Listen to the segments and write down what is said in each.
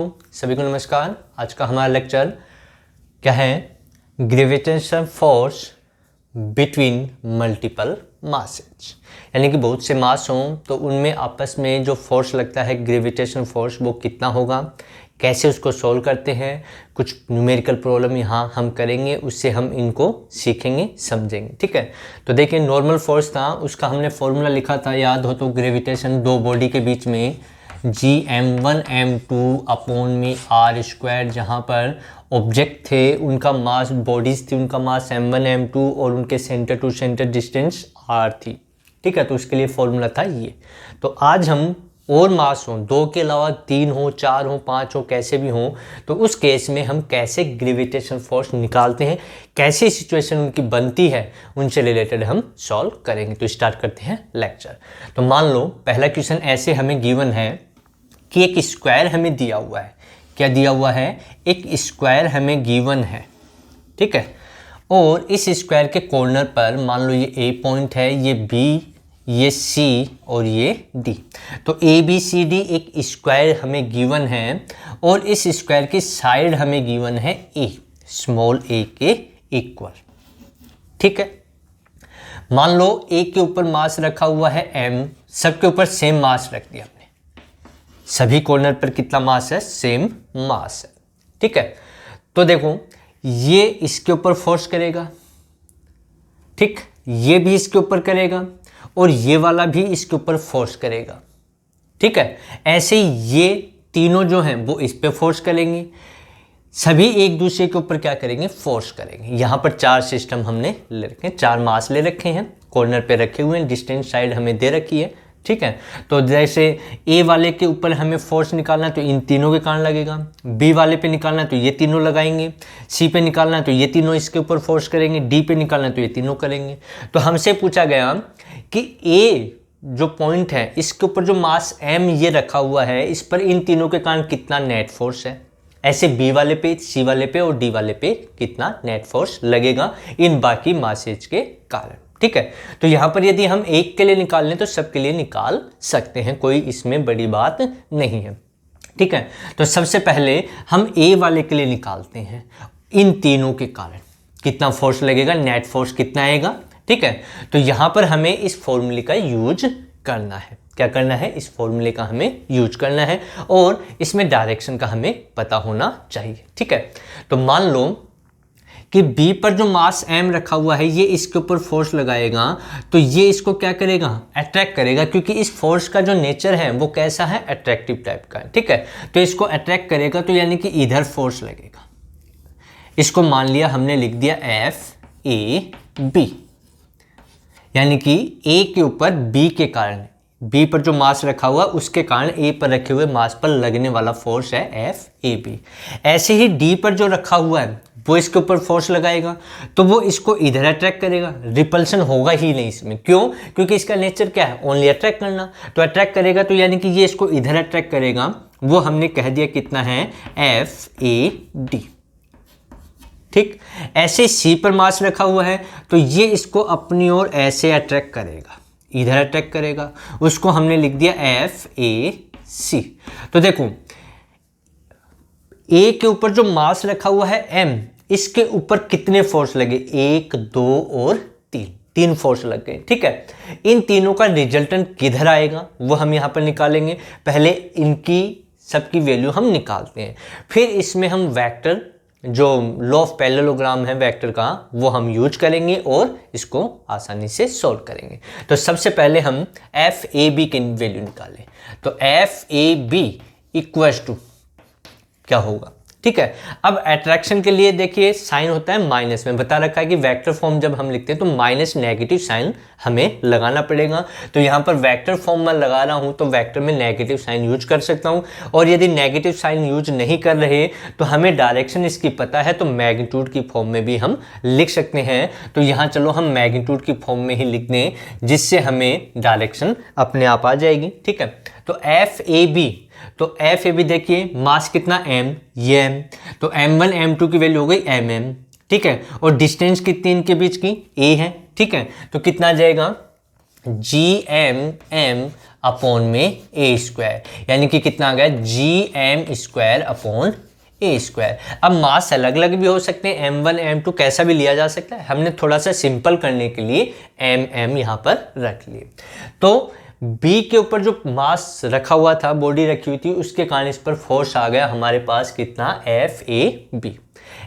सभी को नमस्कार। आज का हमारा लेक्चर क्या है? Gravitational force between multiple masses. यानी कि बहुत से मास हों तो उनमें आपस में जो फोर्स लगता है ग्रेविटेशनल फोर्स वो कितना होगा, कैसे उसको सॉल्व करते हैं। कुछ न्यूमेरिकल प्रॉब्लम यहाँ हम करेंगे, उससे हम इनको सीखेंगे समझेंगे। ठीक है, तो देखिए नॉर्मल फोर्स था, उसका हमने फॉर्मूला लिखा था, याद हो तो ग्रेविटेशन दो बॉडी के बीच में Gm1 m2 अपॉन में r स्क्वायर, जहाँ पर ऑब्जेक्ट थे उनका मास, बॉडीज थी उनका मास m1 m2 और उनके centre to centre distance r थी। ठीक है, तो उसके लिए फॉर्मूला था ये। तो आज हम और मास हों, दो के अलावा तीन हो, चार हो, पाँच हो, कैसे भी हों, तो उस केस में हम कैसे ग्रेविटेशनल फोर्स निकालते हैं, कैसे सिचुएशन उनकी बनती है, उनसे रिलेटेड हम सॉल्व करेंगे। तो स्टार्ट करते हैं लेक्चर। तो मान लो पहला क्वेश्चन ऐसे हमें गिवन है कि एक स्क्वायर हमें दिया हुआ है। क्या दिया हुआ है? एक स्क्वायर हमें गिवन है। ठीक है, और इस स्क्वायर के कॉर्नर पर मान लो ये ए पॉइंट है, ये बी, ये सी और ये डी। तो ए बी सी डी एक स्क्वायर हमें गिवन है और इस स्क्वायर की साइड हमें गिवन है ए, स्मॉल ए के इक्वल। ठीक है, मान लो ए के ऊपर मास रखा हुआ है एम, सबके ऊपर सेम मास रख दिया हमने, सभी कॉर्नर पर कितना मास है? सेम मास है। ठीक है, तो देखो ये इसके ऊपर फोर्स करेगा, ठीक, ये भी इसके ऊपर करेगा और ये वाला भी इसके ऊपर फोर्स करेगा। ठीक है, ऐसे ही ये तीनों जो हैं वो इस पे फोर्स करेंगे, सभी एक दूसरे के ऊपर क्या करेंगे? फोर्स करेंगे। यहाँ पर चार सिस्टम हमने ले रखे हैं, चार मास ले रखे हैं, कॉर्नर पे रखे हुए हैं, डिस्टेंस साइड हमें दे रखी है। ठीक है, तो जैसे ए वाले के ऊपर हमें फोर्स निकालना है तो इन तीनों के कारण लगेगा, बी वाले पे निकालना है तो ये तीनों लगाएंगे, सी पे निकालना है तो ये तीनों इसके ऊपर फोर्स करेंगे, डी पे निकालना है तो ये तीनों करेंगे। तो हमसे पूछा गया कि ए जो पॉइंट है इसके ऊपर जो मास एम ये रखा हुआ है, इस पर इन तीनों के कारण कितना नेट फोर्स है। ऐसे बी वाले पे, सी वाले पे और डी वाले पे कितना नेट फोर्स लगेगा इन बाकी मासेज के कारण। ठीक है, तो यहां पर यदि हम एक के लिए निकाल लें तो सबके लिए निकाल सकते हैं, कोई इसमें बड़ी बात नहीं है। ठीक है, तो सबसे पहले हम ए वाले के लिए निकालते हैं, इन तीनों के कारण कितना फोर्स लगेगा, नेट फोर्स कितना आएगा। ठीक है, तो यहां पर हमें इस फॉर्मूले का यूज करना है। क्या करना है? इस फॉर्मूले का हमें यूज करना है और इसमें डायरेक्शन का हमें पता होना चाहिए। ठीक है, तो मान लो कि B पर जो मास M रखा हुआ है ये इसके ऊपर फोर्स लगाएगा तो ये इसको क्या करेगा? अट्रैक्ट करेगा, क्योंकि इस फोर्स का जो नेचर है वो कैसा है? अट्रैक्टिव टाइप का। ठीक है, तो इसको अट्रैक्ट करेगा तो यानी कि इधर फोर्स लगेगा। इसको मान लिया हमने, लिख दिया FAB, यानी कि A के ऊपर B के कारण, B पर जो मास रखा हुआ उसके कारण A पर रखे हुए मास पर लगने वाला फोर्स है FAB। ऐसे ही D पर जो रखा हुआ है वो इसके ऊपर फोर्स लगाएगा तो वो इसको इधर अट्रैक्ट करेगा, रिपल्शन होगा ही नहीं इसमें। क्यों? क्योंकि इसका नेचर क्या है? ओनली अट्रैक्ट करना। तो अट्रैक्ट करेगा तो यानी कि ये इसको इधर अट्रैक्ट करेगा, वो हमने कह दिया कितना है? FAD। ठीक, ऐसे C पर मास रखा हुआ है तो ये इसको अपनी ओर ऐसे अट्रैक्ट करेगा, इधर अट्रैक्ट करेगा, उसको हमने लिख दिया FAC। तो देखो ए के ऊपर जो मास रखा हुआ है M, इसके ऊपर कितने फोर्स लगे? 1, 2 और 3, तीन फोर्स लग गए। ठीक है, इन तीनों का रिजल्टेंट किधर आएगा वो हम यहां पर निकालेंगे। पहले इनकी सबकी वैल्यू हम निकालते हैं, फिर इसमें हम वेक्टर, जो लॉ ऑफ पैरेललोग्राम है वेक्टर का, वो हम यूज करेंगे और इसको आसानी से सॉल्व करेंगे। तो सबसे पहले हम FAB की वैल्यू निकालें। तो FAB इक्वल्स टू क्या होगा? ठीक है, अब अट्रैक्शन के लिए देखिए साइन होता है माइनस में, बता रखा है कि वेक्टर फॉर्म जब हम लिखते हैं तो माइनस नेगेटिव साइन हमें लगाना पड़ेगा। तो यहाँ पर वेक्टर फॉर्म में लगा रहा हूँ तो वेक्टर में नेगेटिव साइन यूज कर सकता हूँ, और यदि नेगेटिव साइन यूज नहीं कर रहे तो हमें डायरेक्शन इसकी पता है तो मैग्नीट्यूड की फॉर्म में भी हम लिख सकते हैं। तो यहाँ चलो हम मैग्नीट्यूड की फॉर्म में ही लिख दें, जिससे हमें डायरेक्शन अपने आप आ जाएगी। ठीक है, तो FAB, तो FAB देखिए मास कितना M, ये M, तो M1 M2 की वैल्यू हो गई mm। ठीक है, और डिस्टेंस कितनी इनके बीच की? A है। ठीक है, तो कितना आ जाएगा? GM M अपॉन में ए स्क्वायर, यानी कि कितना आ गया जी M square upon A square. अब मास अलग अलग भी हो सकते हैं, m1 m2 कैसा भी लिया जा सकता है, हमने थोड़ा सा सिंपल करने के लिए m यहाँ पर रख लिए। तो B के ऊपर जो मास रखा हुआ था, बॉडी रखी हुई थी, उसके कारण इस पर फोर्स आ गया हमारे पास कितना FAB।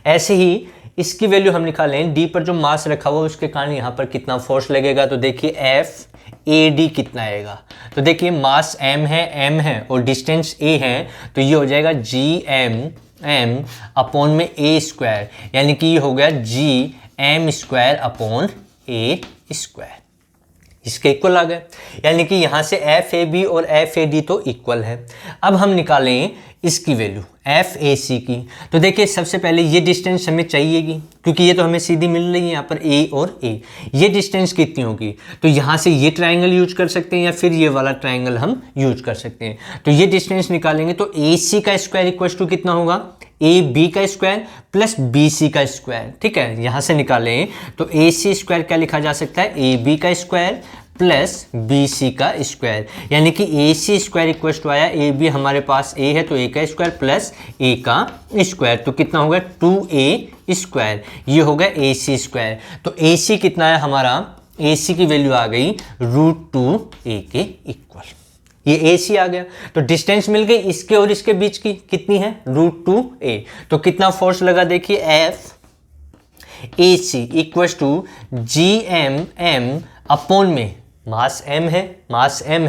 ऐसे ही इसकी वैल्यू हम निकालें, D पर जो मास रखा हुआ उसके कारण यहाँ पर कितना फोर्स लगेगा, तो देखिए FAD कितना आएगा। तो देखिए मास m है और डिस्टेंस a है, तो ये हो जाएगा GM अपॉन में a स्क्वायर, यानी कि ये हो गया GM square upon a square, इसके इक्वल आ गए। यानी कि यहाँ से FAB और FAD तो इक्वल है। अब हम निकालें इसकी वैल्यू FAC की। तो देखिए सबसे पहले ये डिस्टेंस हमें चाहिएगी, क्योंकि ये तो हमें सीधी मिल रही है यहाँ पर A और A। ये डिस्टेंस कितनी होगी, तो यहाँ से ये ट्रायंगल यूज कर सकते हैं या फिर ये वाला ट्रायंगल हम यूज कर सकते हैं। तो ये डिस्टेंस निकालेंगे तो AC का स्क्वायर इक्वल टू कितना होगा, AB का स्क्वायर प्लस BC का स्क्वायर। ठीक है, यहाँ से निकालें तो AC स्क्वायर क्या लिखा जा सकता है, AB का स्क्वायर प्लस BC का स्क्वायर, यानी कि AC स्क्वायर इक्वल टू आया, AB हमारे पास A है तो A का स्क्वायर प्लस A का स्क्वायर, तो कितना होगा 2A स्क्वायर, ये होगा AC स्क्वायर। तो AC कितना है हमारा, AC की वैल्यू आ गई √2A के इक्वल, ये AC आ गया। तो डिस्टेंस मिल गई इसके और इसके बीच की, कितनी है √2A। तो कितना फोर्स लगा देखिए, FAC equal to GM upon में मास m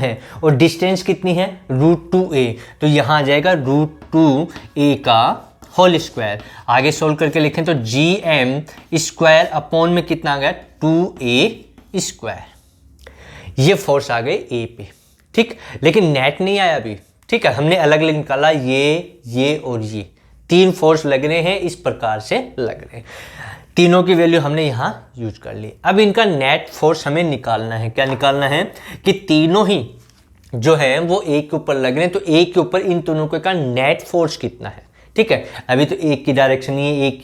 है और डिस्टेंस कितनी है √2A, तो यहाँ आ जाएगा √2A का होल स्क्वायर। आगे सोल्व करके लिखें तो GM स्क्वायर अपॉन में कितना आ गया 2A स्क्वायर। ये फोर्स आ गए A पे। ठीक, लेकिन नेट नहीं आया अभी। ठीक है, हमने अलग अलग निकाला, ये और ये तीन फोर्स लग रहे हैं, इस प्रकार से लग रहे हैं। तीनों की वैल्यू हमने यहाँ यूज कर ली। अब इनका नेट फोर्स हमें निकालना है। क्या निकालना है कि तीनों ही जो है वो एक के ऊपर लग रहे हैं, तो एक के ऊपर इन दोनों का नेट फोर्स कितना है। ठीक है, अभी तो एक की डायरेक्शन ये, एक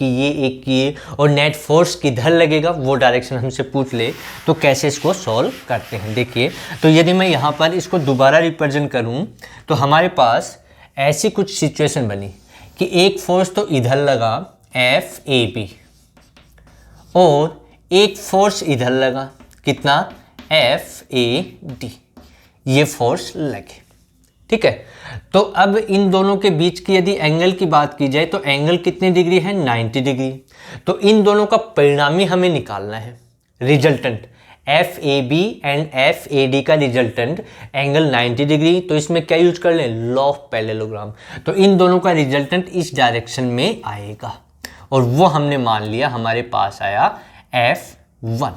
की ये, और नेट फोर्स किधर लगेगा वो डायरेक्शन हमसे पूछ ले तो कैसे इसको सॉल्व करते हैं। देखिए, तो यदि मैं यहाँ पर इसको दोबारा रिप्रेजेंट करूँ तो हमारे पास ऐसी कुछ सिचुएशन बनी कि एक फोर्स तो इधर लगा FAB और एक फोर्स इधर लगा कितना FAD, ये फोर्स लगे। ठीक है, तो अब इन दोनों के बीच की यदि एंगल की बात की जाए तो एंगल कितने डिग्री है 90 डिग्री। तो इन दोनों का परिणामी हमें निकालना है, रिजल्टेंट FAB एंड FAD का रिजल्टेंट एंगल 90 डिग्री। तो इसमें क्या यूज कर लें, लॉ ऑफ पैरेललोग्राम। तो इन दोनों का रिजल्टेंट इस डायरेक्शन में आएगा और वो हमने मान लिया, हमारे पास आया F1।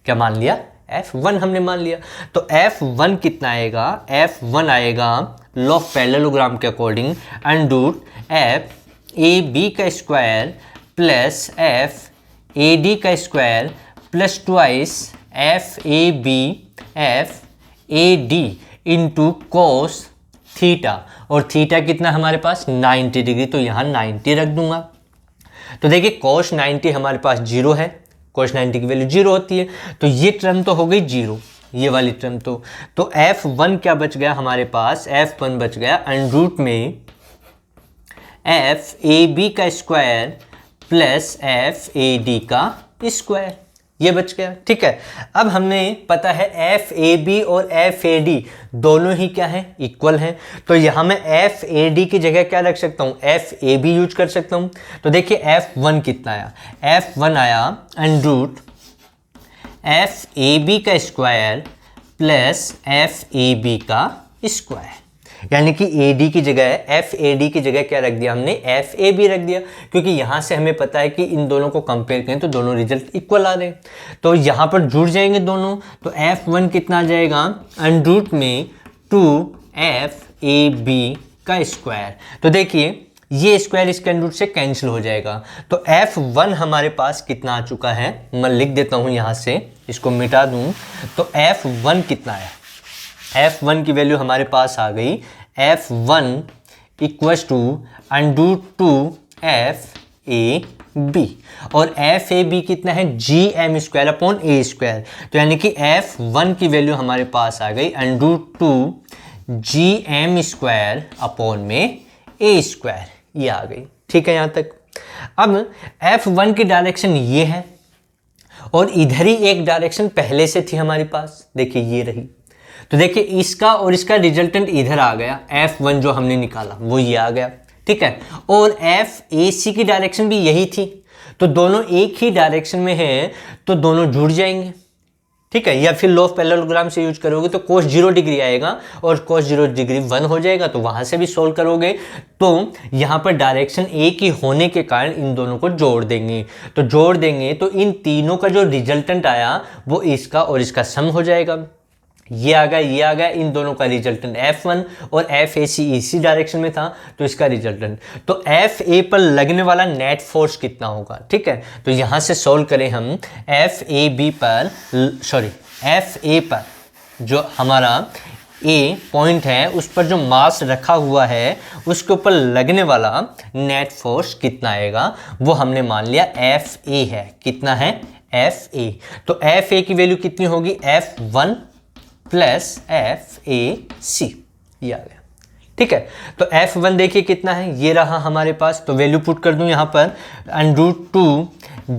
क्या मान लिया, F1 हमने मान लिया। तो F1 कितना आएगा, F1 आएगा लॉ ऑफ पैरेललोग्राम के अकॉर्डिंग √FAB का स्क्वायर प्लस FAD का square plus twice FAD into cos theta, और थीटा कितना हमारे पास 90 डिग्री, तो यहाँ 90 रख दूंगा। तो देखिए cos 90 हमारे पास 0 है, cos 90 की वैल्यू 0 होती है, तो ये टर्म तो हो गई 0, ये वाली टर्म तो F1 क्या बच गया हमारे पास, F1 बच गया √ में FAB का स्क्वायर प्लस FAD का स्क्वायर, ये बच गया। ठीक है, अब हमें पता है FAB और FAD दोनों ही क्या है, इक्वल हैं। तो यहाँ मैं FAD की जगह क्या रख सकता हूँ, FAB यूज कर सकता हूँ। तो देखिए F1 कितना आया, F1 आया √ FAB का स्क्वायर प्लस FAB का स्क्वायर, यानी कि AD की जगह FAD की जगह क्या रख दिया हमने, FAB रख दिया, क्योंकि यहाँ से हमें पता है कि इन दोनों को कंपेयर करें तो दोनों रिजल्ट इक्वल आ रहे हैं। तो यहाँ पर जुड़ जाएंगे दोनों, तो F1 कितना आ जाएगा √ में 2FAB का स्क्वायर। तो देखिए ये स्क्वायर इसके √ से कैंसिल हो जाएगा, तो F1 हमारे पास कितना आ चुका है, मैं लिख देता हूँ यहाँ से, इसको मिटा दूँ। तो F1 कितना है, F1 की वैल्यू हमारे पास आ गई F1 equals to √2FAB A B, और एफ ए बी कितना है G M square upon A square. तो यानी कि एफ वन की वैल्यू हमारे पास आ गई √2 जी एम स्क्वायर अपॉन में ए स्क्वायर, ये आ गई। ठीक है यहाँ तक। अब एफ वन की डायरेक्शन ये है और इधर ही एक डायरेक्शन पहले से थी हमारे पास, देखिए ये रही। तो देखिए इसका और इसका रिजल्टेंट इधर आ गया, F1 जो हमने निकाला वो ये आ गया। ठीक है, और FAC की डायरेक्शन भी यही थी, तो दोनों एक ही डायरेक्शन में है तो दोनों जुड़ जाएंगे। ठीक है, या फिर लॉ ऑफ पैरेललोग्राम से यूज करोगे तो cos 0 डिग्री आएगा और cos 0 डिग्री 1 हो जाएगा, तो वहां से भी सोल्व करोगे। तो यहाँ पर डायरेक्शन एक ही होने के कारण इन दोनों को जोड़ देंगे, तो जोड़ देंगे तो इन तीनों का जो रिजल्टेंट आया वो इसका और इसका सम हो जाएगा। ये आ गया, ये आ गया, इन दोनों का रिजल्टेंट F1 और FAC इसी डायरेक्शन में था, तो इसका रिजल्टेंट। तो FA पर लगने वाला नेट फोर्स कितना होगा। ठीक है, तो यहाँ से सॉल्व करें हम FA पर जो हमारा A पॉइंट है उस पर जो मास रखा हुआ है उसके ऊपर लगने वाला नेट फोर्स कितना आएगा, वो हमने मान लिया FA है। कितना है FA, तो FA की वैल्यू कितनी होगी F1 प्लस FAC, ये आ गया। ठीक है, तो F1 देखिए कितना है, ये रहा हमारे पास, तो वैल्यू पुट कर दूं यहाँ पर √2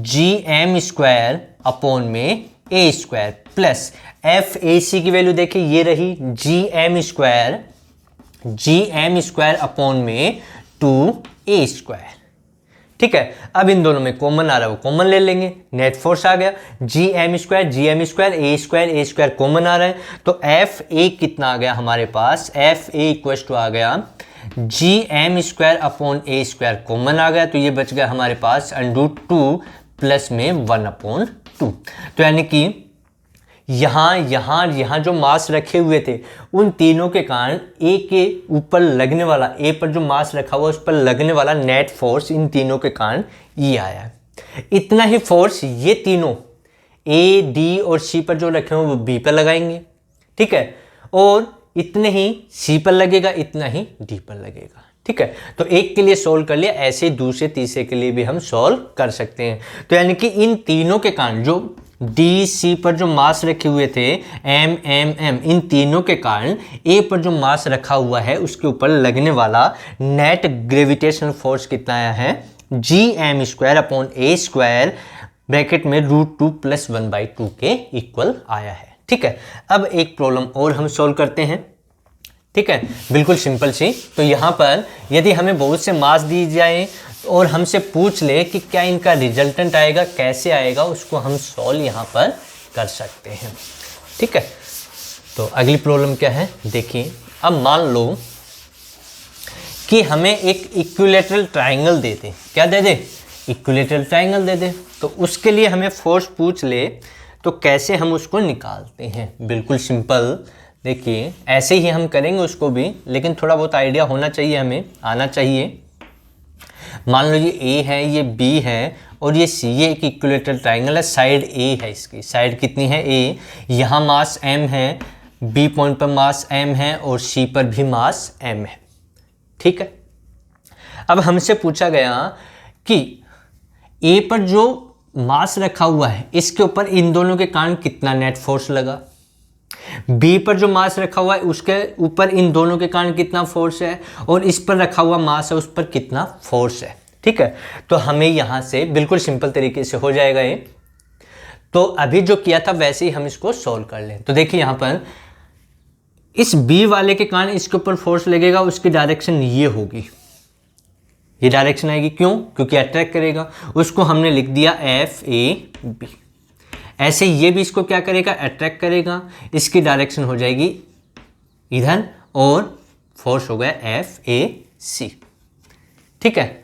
GM स्क्वायर अपॉन में A स्क्वायर प्लस FAC की वैल्यू देखिए ये रही GM स्क्वायर अपॉन में 2A स्क्वायर। ठीक है, अब इन दोनों में कॉमन आ रहा है वो कॉमन ले लेंगे, नेट फोर्स आ गया GM square A square common आ रहा है, तो FA कितना आ गया हमारे पास, FA इक्वल टू आ गया GM square upon A square common आ गया, तो ये बच गया हमारे पास √2 प्लस में 1/2। तो यानी कि यहाँ जो मास रखे हुए थे उन तीनों के कारण ए के ऊपर लगने वाला, ए पर जो मास रखा हुआ उस पर लगने वाला नेट फोर्स इन तीनों के कारण ये आया है। इतना ही फोर्स ये तीनों ए डी और सी पर जो रखे हुए वो बी पर लगाएंगे। ठीक है, और इतने ही सी पर लगेगा, इतना ही डी पर लगेगा। ठीक है, तो एक के लिए सोल्व कर लिया, ऐसे दूसरे तीसरे के लिए भी हम सोल्व कर सकते हैं। तो यानी कि इन तीनों के कारण जो डी सी पर जो मास रखे हुए थे एम एम एम, इन तीनों के कारण ए पर जो मास रखा हुआ है उसके ऊपर लगने वाला नेट ग्रेविटेशनल फोर्स कितना आया है, GM square upon A square bracket में √2 प्लस 1/2 के इक्वल आया है। ठीक है, अब एक प्रॉब्लम और हम सोल्व करते हैं। ठीक है, बिल्कुल सिंपल सी। तो यहाँ पर यदि हमें बहुत से मास दी जाए और हमसे पूछ ले कि क्या इनका रिजल्टेंट आएगा, कैसे आएगा, उसको हम सॉल्व यहाँ पर कर सकते हैं। ठीक है, तो अगली प्रॉब्लम क्या है देखिए। अब मान लो कि हमें एक इक्विलेटरल ट्राइंगल दे दे, क्या दे दे, इक्विलेटरल ट्राइंगल दे दे, तो उसके लिए हमें फोर्स पूछ ले तो कैसे हम उसको निकालते हैं। बिल्कुल सिंपल, देखिए ऐसे ही हम करेंगे उसको भी, लेकिन थोड़ा बहुत आइडिया होना चाहिए, हमें आना चाहिए। मान लो ये A है, ये B है और ये C, ये एक इक्विलेटरल ट्राइंगल है, साइड A है, इसकी साइड कितनी है A, यहाँ मास M है, B पॉइंट पर मास M है और C पर भी मास M है। ठीक है, अब हमसे पूछा गया कि A पर जो मास रखा हुआ है इसके ऊपर इन दोनों के कारण कितना नेट फोर्स लगा, B पर जो मास रखा हुआ है उसके ऊपर इन दोनों के कारण कितना फोर्स है, और इस पर रखा हुआ मास है उस पर कितना फोर्स है। ठीक है, तो हमें यहाँ से बिल्कुल सिंपल तरीके से हो जाएगा ये। तो अभी जो किया था वैसे ही हम इसको सॉल्व कर लें। तो देखिए यहाँ पर इस B वाले के कारण इसके ऊपर फोर्स लगेगा, उसकी डायरेक्शन ये होगी, ये डायरेक्शन आएगी। क्यों? क्योंकि अट्रैक्ट करेगा। उसको हमने लिख दिया FAB। ऐसे ये भी इसको क्या करेगा, अट्रैक्ट करेगा, इसकी डायरेक्शन हो जाएगी इधर और फोर्स हो गया FAC। ठीक है,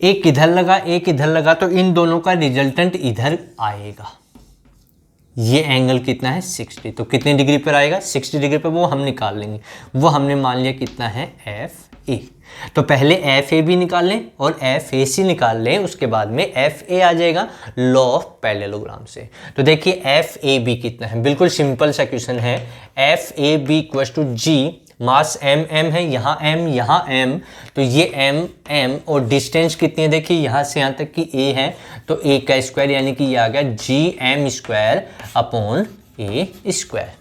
एक इधर लगा एक इधर लगा तो इन दोनों का रिजल्टेंट इधर आएगा। ये एंगल कितना है 60, तो कितने डिग्री पर आएगा 60 डिग्री पर, वो हम निकाल लेंगे। वो हमने मान लिया कितना है FA। तो पहले FAB निकाल लें और FAC निकाल लें, उसके बाद में FA आ जाएगा लॉ ऑफ पैरेललोग्राम से। तो देखिए FAB कितना है, बिल्कुल सिंपल सा क्वेश्चन है। FAB equal to G mass m m है, यहाँ m यहाँ m, तो ये m m और डिस्टेंस कितनी है देखिए यहाँ से यहाँ तक की a है, तो a का स्क्वायर यानी कि ये आ गया gm square upon a square.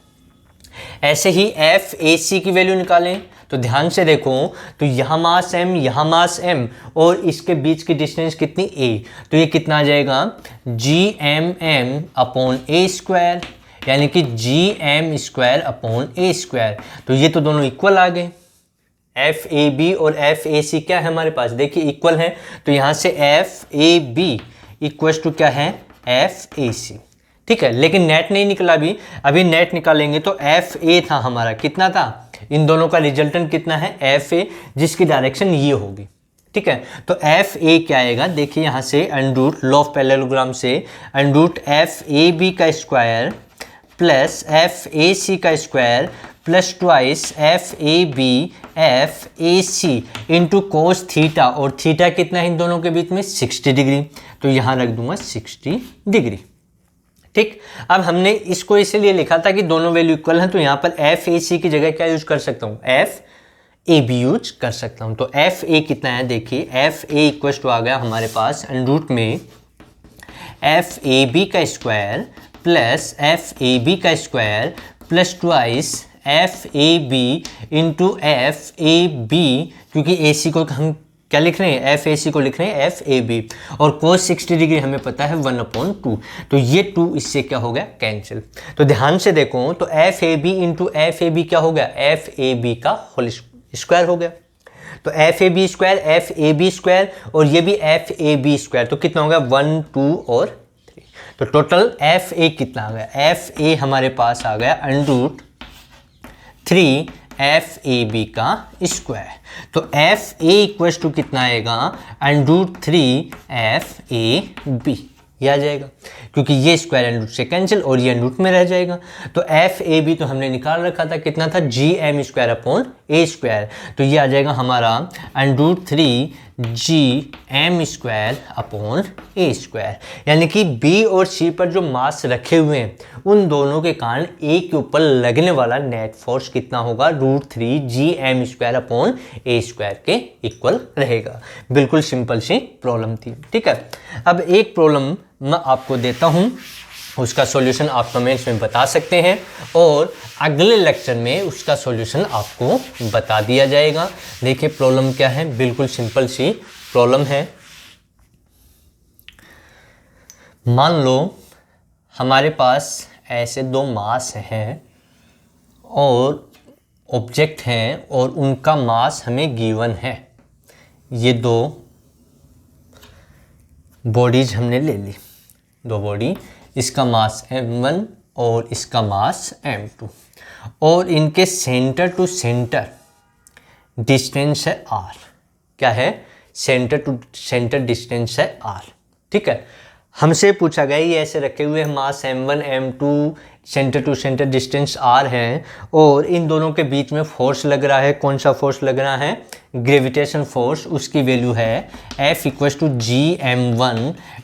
ऐसे ही एफ ए सी की वैल्यू निकालें तो ध्यान से देखो, तो यहाँ मास m यहाँ मास m और इसके बीच की डिस्टेंस कितनी a, तो ये कितना आ जाएगा G M M upon A square यानी कि जी M square upon A square. तो ये तो दोनों इक्वल आ गए, एफ ए बी और एफ ए सी क्या है हमारे पास देखिए इक्वल है, तो यहाँ से F A B equal to क्या है एफ ए सी। ठीक है, लेकिन नेट नहीं निकला अभी नेट निकालेंगे तो एफ ए था हमारा, कितना था, इन दोनों का रिजल्टेंट कितना है एफ ए, जिसकी डायरेक्शन ये होगी। ठीक है, तो एफ ए क्या आएगा देखिए यहाँ से अंडरूट लॉ ऑफ पैरेललोग्राम से अंडरूट एफ ए बी का square plus F A C का square plus twice F A B F A C into cos theta, और थीटा कितना है इन दोनों के बीच में 60 डिग्री, तो यहाँ रख दूंगा 60 डिग्री। ठीक, अब हमने इसको इसलिए लिखा था कि दोनों वैल्यू इक्वल हैं, तो यहाँ पर एफ ए सी की जगह क्या यूज कर सकता हूँ एफ ए बी यूज कर सकता हूँ। तो एफ ए कितना है देखिए एफ ए इक्वल टू आ गया हमारे पास अंडरूट में एफ ए बी का square plus F A B का square plus twice F A B into F A B, क्योंकि ए सी को हम क्या लिख रहे हैं एफ ए सी को लिख रहे हैं एफ ए बी, और कोस 60 डिग्री हमें पता है 1/2, तो ये 2 इससे क्या हो गया कैंसिल। तो ध्यान से देखो, तो F A B into F A B क्या हो गया एफ ए बी का होल स्क्वायर हो गया, तो F A B square F A B square और ये भी एफ ए बी स्क्वायर, तो कितना हो गया 1 2 और 3, तो टोटल एफ ए कितना आ गया एफ ए हमारे पास आ गया अंडरूट 3 एफ ए बी का स्क्वायर। तो एफ ए इक्वल टू कितना आएगा अंडरूट 3 एफ ए बी, ये आ जाएगा क्योंकि ये स्क्वायर अंडरूट से कैंसिल और ये अंडरूट में रह जाएगा। तो एफ ए बी तो हमने निकाल रखा था, कितना था G M square upon A square, तो ये आ जाएगा हमारा under root 3 G M square upon A square, यानी कि बी और सी पर जो मास रखे हुए हैं उन दोनों के कारण ए के ऊपर लगने वाला नेट फोर्स कितना होगा √3 G M square upon A square के इक्वल रहेगा। बिल्कुल सिंपल सी प्रॉब्लम थी। ठीक है, अब एक प्रॉब्लम मैं आपको देता हूँ, उसका सॉल्यूशन आप कमेंट्स में बता सकते हैं और अगले लेक्चर में उसका सॉल्यूशन आपको बता दिया जाएगा। देखिए प्रॉब्लम क्या है, बिल्कुल सिंपल सी प्रॉब्लम है। मान लो हमारे पास ऐसे 2 मास हैं और ऑब्जेक्ट हैं और उनका मास हमें गिवन है। ये 2 बॉडीज हमने ले ली, 2 बॉडी, इसका मास m1 और इसका मास m2, और इनके सेंटर टू सेंटर डिस्टेंस है r। क्या है, सेंटर टू सेंटर डिस्टेंस है r। ठीक है, हमसे पूछा गया ये ऐसे रखे हुए हैं mass m1 m2, centre to centre distance r है और इन दोनों के बीच में फोर्स लग रहा है। कौन सा फोर्स लग रहा है, ग्रेविटेशन फोर्स, उसकी वैल्यू है F = gm1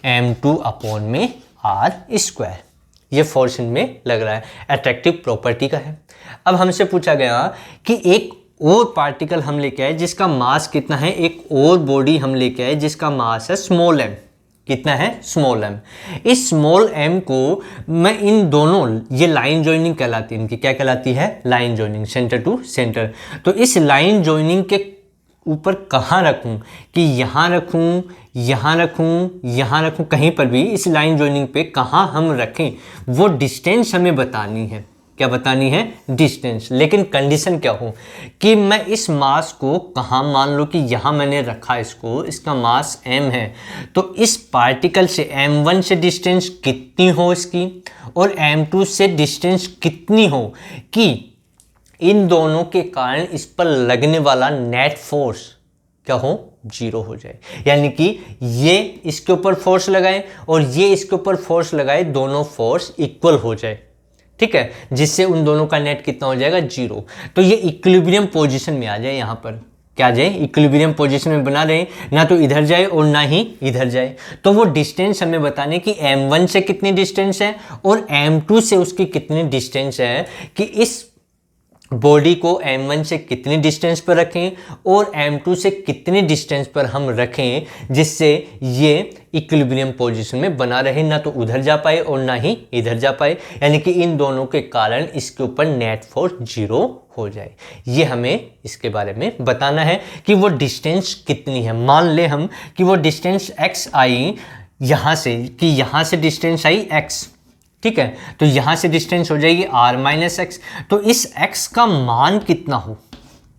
m2 अपॉन में r स्क्वायर। ये फोर्स इनमें लग रहा है, अट्रैक्टिव प्रॉपर्टी का है। अब हमसे पूछा गया कि एक और पार्टिकल हम लेके आए जिसका मास कितना है, एक और बॉडी हम लेके आए जिसका मास है स्मॉल m। कितना है, स्मॉल m। इस स्मॉल m को मैं इन दोनों, ये लाइन जॉइनिंग कहलाती है, इनकी क्या कहलाती है, line joining, centre to centre. तो इस लाइन जॉइनिंग के ऊपर कहाँ रखूँ, कि यहाँ रखूँ, यहाँ रखूँ, यहाँ रखूँ, कहीं पर भी इस लाइन जॉइनिंग पे कहाँ हम रखें वो डिस्टेंस हमें बतानी है। क्या बतानी है, डिस्टेंस। लेकिन कंडीशन क्या हो कि मैं इस मास को कहाँ, मान लो कि यहाँ मैंने रखा इसको, इसका मास m है, तो इस पार्टिकल से m1 से डिस्टेंस कितनी हो इसकी और m2 से डिस्टेंस कितनी हो कि इन दोनों के कारण इस पर लगने वाला नेट फोर्स क्या हो, 0 हो जाए। यानी कि ये इसके ऊपर फोर्स लगाए और ये इसके ऊपर फोर्स लगाए, दोनों फोर्स इक्वल हो जाए। ठीक है, जिससे उन दोनों का नेट कितना हो जाएगा, 0। तो ये इक्विलिब्रियम पोजीशन में आ जाए, यहाँ पर क्या जाए, इक्विलिब्रियम पोजीशन में बना रहे, ना तो इधर जाए और ना ही इधर जाए। तो वो डिस्टेंस हमें बताने कि m1 से कितनी डिस्टेंस है और m2 से उसकी कितनी डिस्टेंस है कि इस बॉडी को m1 से कितनी डिस्टेंस पर रखें और m2 से कितनी डिस्टेंस पर हम रखें जिससे ये इक्विलिब्रियम पोजीशन में बना रहे, ना तो उधर जा पाए और ना ही इधर जा पाए, यानी कि इन दोनों के कारण इसके ऊपर नेट फोर्स 0 हो जाए। ये हमें इसके बारे में बताना है कि वो डिस्टेंस कितनी है। मान ले हम कि वो डिस्टेंस x आई यहाँ से, कि यहाँ से डिस्टेंस आई x, ठीक है, तो यहाँ से डिस्टेंस हो जाएगी r माइनस एक्स। तो इस x का मान कितना हो,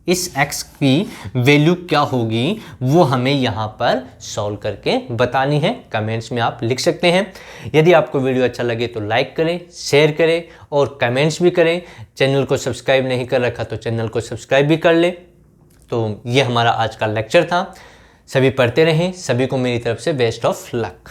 इस x की वैल्यू क्या होगी, वो हमें यहाँ पर सॉल्व करके बतानी है। कमेंट्स में आप लिख सकते हैं। यदि आपको वीडियो अच्छा लगे तो लाइक करें, शेयर करें और कमेंट्स भी करें। चैनल को सब्सक्राइब नहीं कर रखा तो चैनल को सब्सक्राइब भी कर ले। तो ये हमारा आज का लेक्चर था। सभी पढ़ते रहें। सभी को मेरी तरफ से बेस्ट ऑफ लक।